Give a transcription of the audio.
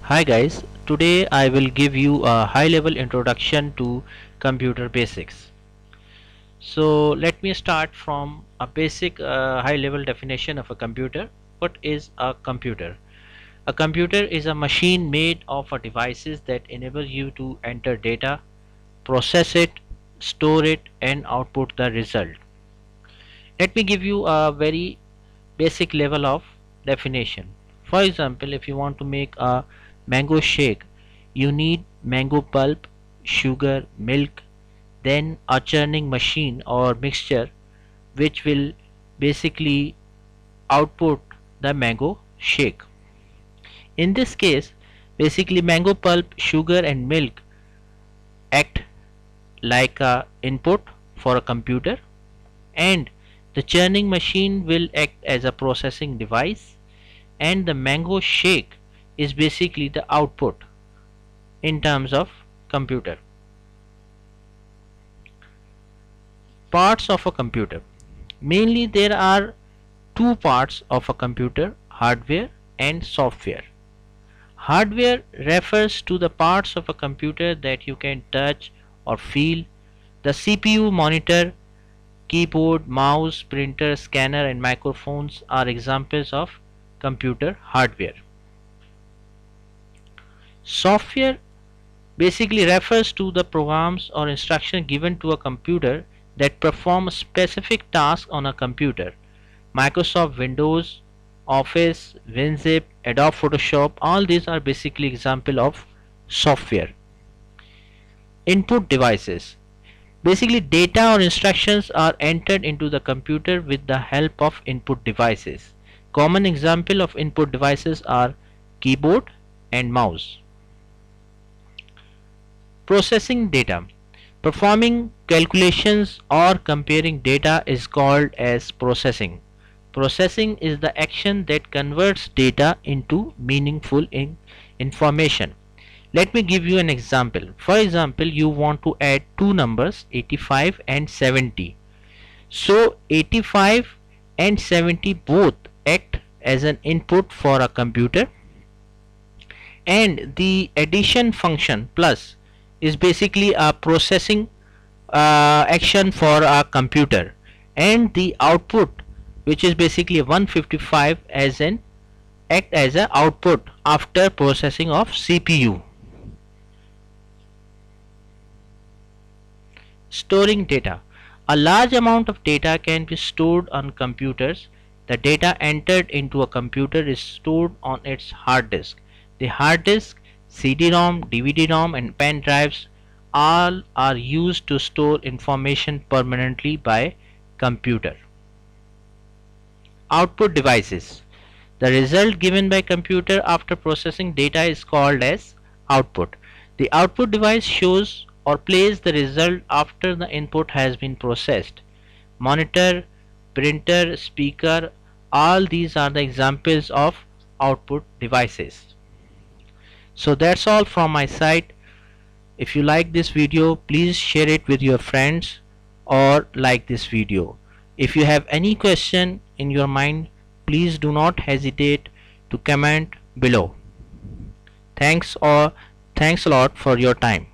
Hi guys, today I will give you a high level introduction to computer basics. So let me start from a basic high level definition of a computer. What is a computer? A computer is a machine made of devices that enable you to enter data, process it, store it and output the result. Let me give you a very basic level of definition. For example, if you want to make a mango shake, you need mango pulp, sugar, milk, then a churning machine or mixture which will basically output the mango shake. In this case, basically mango pulp, sugar and milk act like a input for a computer, and the churning machine will act as a processing device, and the mango shake is basically the output in terms of computer. Parts of a computer. Mainly there are two parts of a computer, hardware and software. Hardware refers to the parts of a computer that you can touch or feel. The CPU, monitor, keyboard, mouse, printer, scanner and microphones are examples of computer hardware. Software basically refers to the programs or instructions given to a computer that perform a specific task on a computer. Microsoft Windows, Office, WinZip, Adobe Photoshop, all these are basically example of software. Input devices. Basically data or instructions are entered into the computer with the help of input devices. Common example of input devices are keyboard and mouse. Processing data. Performing calculations or comparing data is called as processing. Processing is the action that converts data into meaningful information. Let me give you an example. For example, you want to add two numbers 85 and 70. So 85 and 70 both act as an input for a computer, and the addition function plus is basically a processing action for a computer, and the output, which is basically 155, as an act as an output after processing of CPU. Storing data. A large amount of data can be stored on computers. The data entered into a computer is stored on its hard disk. The hard disk, CD-ROM, DVD-ROM and pen drives all are used to store information permanently by computer. Output devices. The result given by computer after processing data is called as output. The output device shows or plays the result after the input has been processed. Monitor, printer, speaker, all these are the examples of output devices. So that's all from my side. If you like this video, please share it with your friends or like this video. If you have any question in your mind, please do not hesitate to comment below. Thanks a lot for your time.